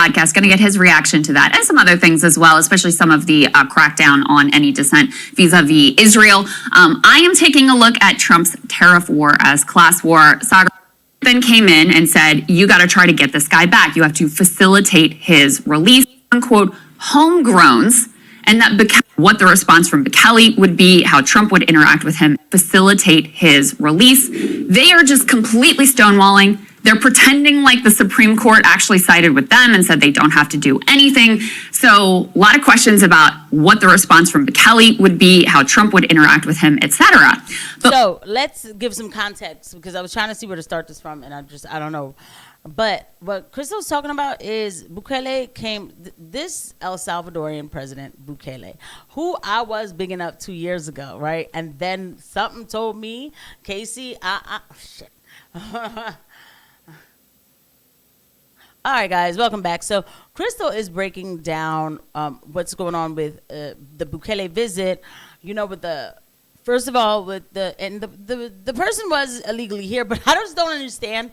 podcast. Going to get his reaction to that and some other things as well, especially some of the crackdown on any dissent vis-a-vis Israel. I am taking a look at Trump's tariff war as class war. Saagar then came in and said, you got to try to get this guy back. You have to facilitate his release, unquote, homegrowns, and that what the response from Bekele would be, how Trump would interact with him, facilitate his release. They are just completely stonewalling. They're pretending like the Supreme Court actually sided with them and said they don't have to do anything. So a lot of questions about what the response from Bekele would be, how Trump would interact with him, etc. So let's give some context, because I was trying to see where to start this from, and I don't know. But what Krystal's talking about is Bekele came, this El Salvadorian president, Bekele, who I was bigging up 2 years ago, right? And then something told me, Casey, shit. All right, guys, welcome back. So Krystal is breaking down what's going on with the Bekele visit. You know, with the first of all, with the person was illegally here, but I just don't understand.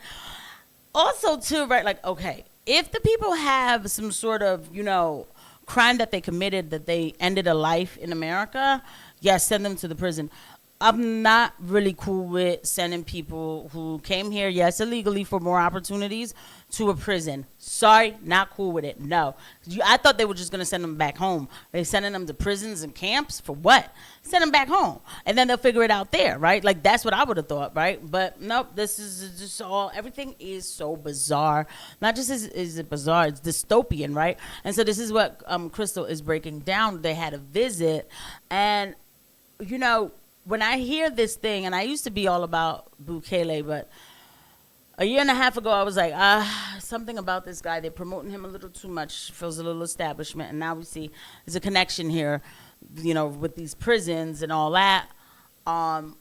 Also, too, right? Like, okay, if the people have some sort of, you know, crime that they committed, that they ended a life in America, yes, send them to the prison. I'm not really cool with sending people who came here, yes, illegally for more opportunities, to a prison. Sorry, not cool with it. No. I thought they were just going to send them back home. They're sending them to prisons and camps for what? Send them back home. And then they'll figure it out there, right? Like, that's what I would have thought, right? But nope, this is just all, everything is so bizarre. Not just is it bizarre, it's dystopian, right? And so this is what Krystal is breaking down. They had a visit, and, you know, when I hear this thing, and I used to be all about Bekele, but a year and a half ago, I was like, something about this guy. They're promoting him a little too much. Feels a little establishment. And now we see there's a connection here, you know, with these prisons and all that. And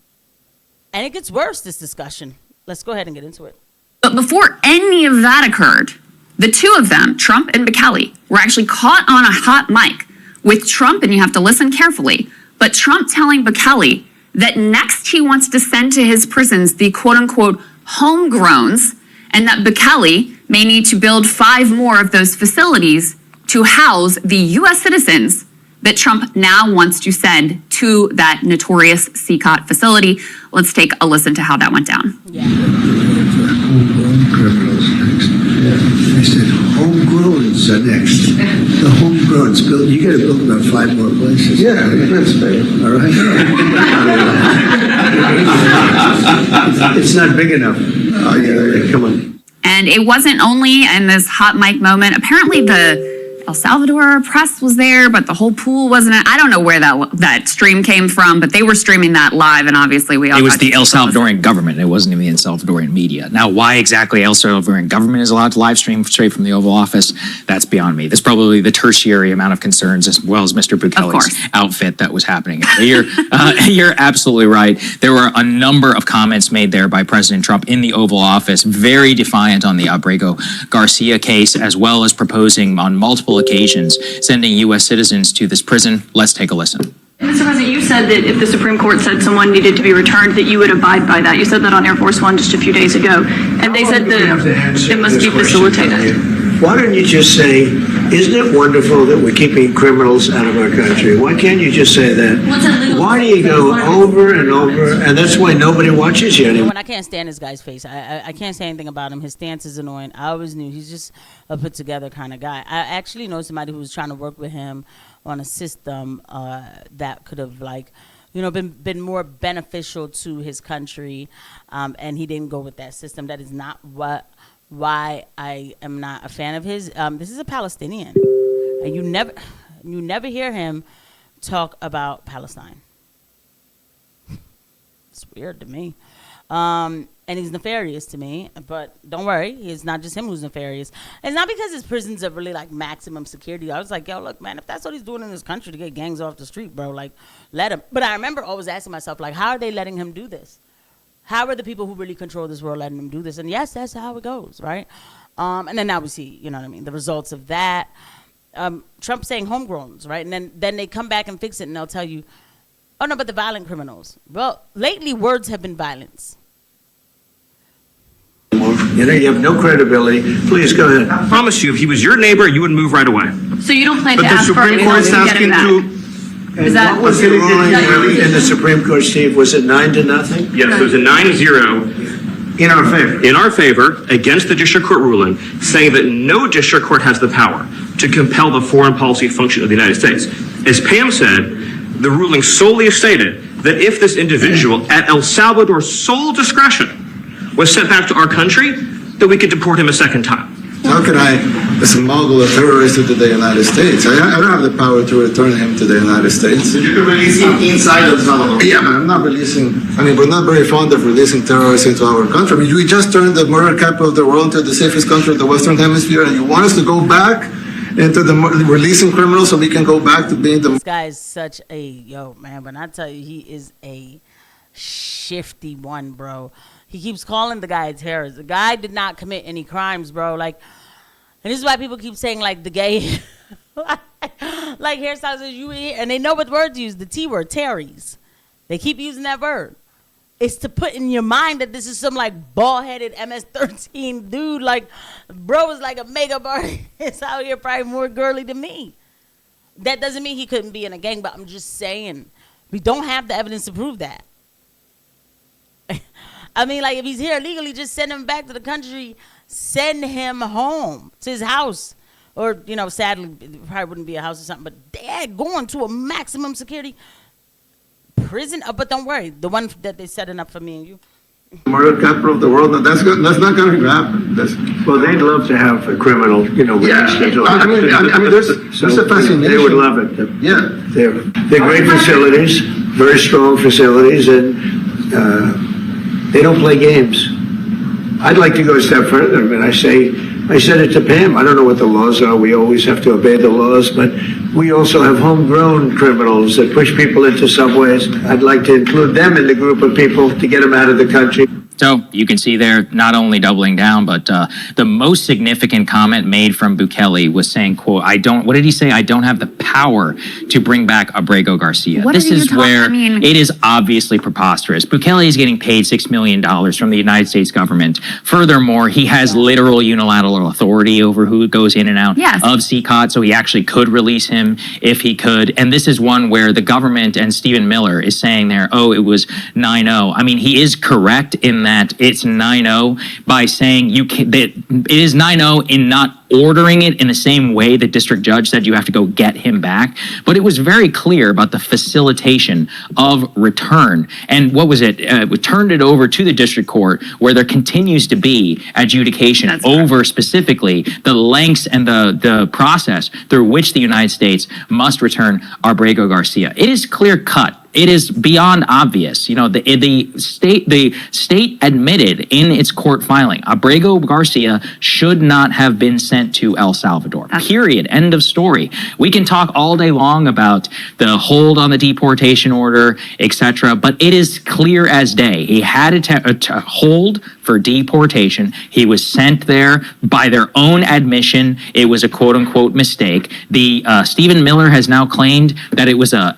it gets worse, this discussion. Let's go ahead and get into it. But before any of that occurred, the two of them, Trump and Bekele, were actually caught on a hot mic with Trump, and you have to listen carefully, but Trump telling Bekele that next he wants to send to his prisons the quote-unquote homegrowns, and that Bekele may need to build 5 more of those facilities to house the U.S. citizens that Trump now wants to send to that notorious CCOT facility. Let's take a listen to how that went down. Yeah. Homegrown criminals next. I said homegrowns are next. The homegrowns build. You got to build about 5 more places. Yeah, that's fair. All right. It's not big enough. Oh yeah, come on. And it wasn't only in this hot mic moment. Apparently the El Salvador press was there, but the whole pool wasn't. I don't know where that stream came from, but they were streaming that live, and obviously we all. It was the El Salvadorian government. It wasn't even the El Salvadorian media. Now, why exactly El Salvadorian government is allowed to live stream straight from the Oval Office, that's beyond me. There's probably the tertiary amount of concerns, as well as Mr. Bekele's outfit that was happening. You're absolutely right. There were a number of comments made there by President Trump in the Oval Office, very defiant on the Abrego Garcia case, as well as proposing on multiple occasions sending U.S. citizens to this prison. Let's take a listen. Mr. President, you said that if the Supreme Court said someone needed to be returned, that you would abide by that. You said that on Air Force One just a few days ago, and they said that it must be facilitated. Why don't you just say, isn't it wonderful that we're keeping criminals out of our country? Why can't you just say that? Why do you go over and over? And that's why nobody watches you anymore. When I can't stand this guy's face, I can't say anything about him. His stance is annoying. I always knew he's just a put together kind of guy. I actually know somebody who was trying to work with him on a system that could have, like, you know, been more beneficial to his country, and he didn't go with that system. That is not why I am not a fan of his. This is a Palestinian, and you never hear him talk about Palestine. It's weird to me. And he's nefarious to me, but don't worry, it's not just him who's nefarious. It's not because his prisons are really like maximum security. I was like, yo, look, man, if that's what he's doing in this country to get gangs off the street, bro, like, let him. But I remember always asking myself, like, how are they letting him do this? How are the people who really control this world letting him do this? And yes, that's how it goes, right? And then now we see, you know what I mean, the results of that. Trump saying homegrowns, right? And then they come back and fix it, and they'll tell you, oh, no, but the violent criminals. Well, lately, words have been violence. You know, you have no credibility. Please go ahead. I promise you, if he was your neighbor, you would move right away. So you don't plan But to the ask for Supreme anything Court's to get asking him back? to, And that- what was the ruling in the Supreme Court, Steve? Was it 9-0? yes, it was a 9-0 In our favor. in our favor against the district court ruling, saying that no district court has the power to compel the foreign policy function of the United States. As Pam said, the ruling solely stated that if this individual, at El Salvador's sole discretion, was sent back to our country, that we could deport him a second time. How can I smuggle a terrorist into the United States? I don't have the power to return him to the United States. You can release him inside El Salvador. Yeah, but I'm not releasing, I mean, we're not very fond of releasing terrorists into our country. I mean, we just turned the murder capital of the world into the safest country of the Western Hemisphere, and you want us to go back into the releasing criminals so we can go back to being the... This guy is such a, yo, man, when I tell you, he is a shifty one, bro. He keeps calling the guy a terrorist. The guy did not commit any crimes, bro. Like, and this is why people keep saying, like, the gay, like, hairstyles is you, and they know what word to use, the T word, Terry's. They keep using that word. It's to put in your mind that this is some, like, bald-headed MS-13 dude. Like, bro is like a makeup artist out here, probably more girly than me. That doesn't mean he couldn't be in a gang, but I'm just saying, we don't have the evidence to prove that. I mean, like, if he's here illegally, just send him back to the country. Send him home to his house. Or, you know, sadly, it probably wouldn't be a house or something. But dad going to a maximum security prison. Oh, but don't worry. The one that they're setting up for me and you. Murder capital of the world. No, that's not going to happen. Well, they'd love to have a criminal, you know, released into I mean, there's a fascination. They would love it. Yeah. They're great facilities, very strong facilities, and they don't play games. I'd like to go a step further. I mean, I said it to Pam. I don't know what the laws are. We always have to obey the laws, but we also have homegrown criminals that push people into subways. I'd like to include them in the group of people to get them out of the country. So you can see there not only doubling down, but the most significant comment made from Bukele was saying, quote, what did he say? I don't have the power to bring back Abrego Garcia. This is where it is obviously preposterous. Bukele is getting paid $6 million from the United States government. Furthermore, he has literal unilateral authority over who goes in and out of CCOT, so he actually could release him if he could. And this is one where the government and Stephen Miller is saying there, oh, it was 9-0. I mean, he is correct in that it's 9-0 by saying that it is 9-0 in not ordering it in the same way the district judge said you have to go get him back. But it was very clear about the facilitation of return. And what was it? We turned it over to the district court where there continues to be adjudication over specifically the lengths and the process through which the United States must return Abrego Garcia. It is clear cut. It is beyond obvious. You know, the state admitted in its court filing, Abrego Garcia should not have been sent to El Salvador. Period. End of story. We can talk all day long about the hold on the deportation order, etc., but it is clear as day. He had a hold for deportation. He was sent there by their own admission. It was a quote-unquote mistake. The Stephen Miller has now claimed that it was a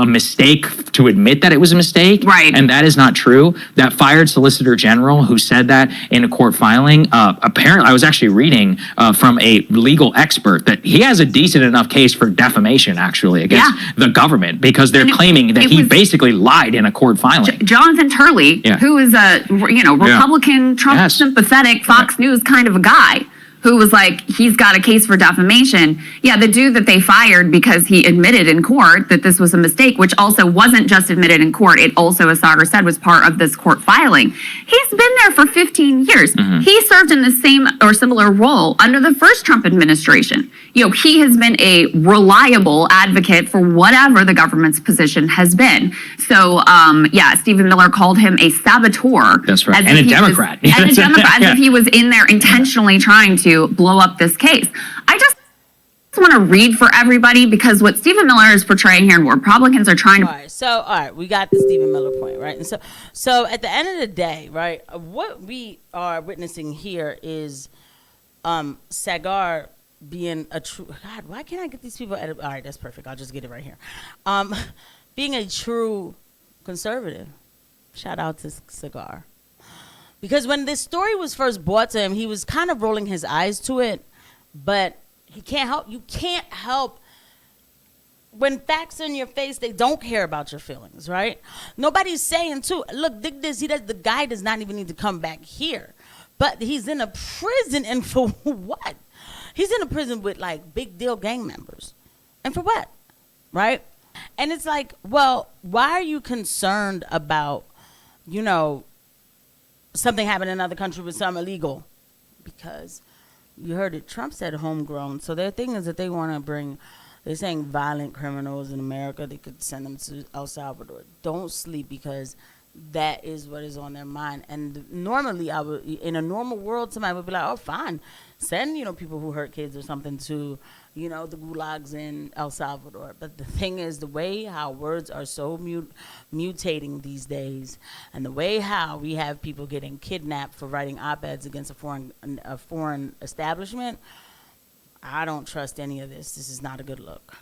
mistake to admit that it was a mistake. Right. And that is not true. That fired Solicitor General who said that in a court filing, apparently, I was actually reading from a legal expert that he has a decent enough case for defamation, actually, against the government, because they're claiming that he basically lied in a court filing. Jonathan Turley, who is a Republican, Trump sympathetic, Fox News kind of a guy, who was like, he's got a case for defamation. Yeah, the dude that they fired because he admitted in court that this was a mistake, which also wasn't just admitted in court. It also, as Saagar said, was part of this court filing. He's been there for 15 years. He served in the same or similar role under the first Trump administration. You know, he has been a reliable advocate for whatever the government's position has been. So, Stephen Miller called him a saboteur. That's right. And a Democrat. And a Democrat, as if he was in there intentionally trying to blow up this case. I just want to read for everybody because what Stephen Miller is portraying here and what Republicans are trying to... All right, we got the Stephen Miller point, right? And so at the end of the day, right, what we are witnessing here is Saagar being a true... God, why can't I get these people... All right, that's perfect. I'll just get it right here. Being a true conservative. Shout out to Saagar. Because when this story was first brought to him, he was kind of rolling his eyes to it, but you can't help when facts are in your face, they don't care about your feelings, right? Nobody's saying too, look, the guy does not even need to come back here. But he's in a prison, and for what? He's in a prison with like big deal gang members. And for what? Right? And it's like, well, why are you concerned about, something happened in another country with some illegal? Because you heard it, Trump said homegrown. So their thing is that they want to bring, they're saying violent criminals in America, they could send them to El Salvador. Don't sleep, because that is what is on their mind. And normally, in a normal world, somebody would be like, oh, fine, send, people who hurt kids or something to, the gulags in El Salvador. But the thing is, the way how words are so mutating these days, and the way how we have people getting kidnapped for writing op-eds against a foreign establishment, I don't trust any of this. This is not a good look.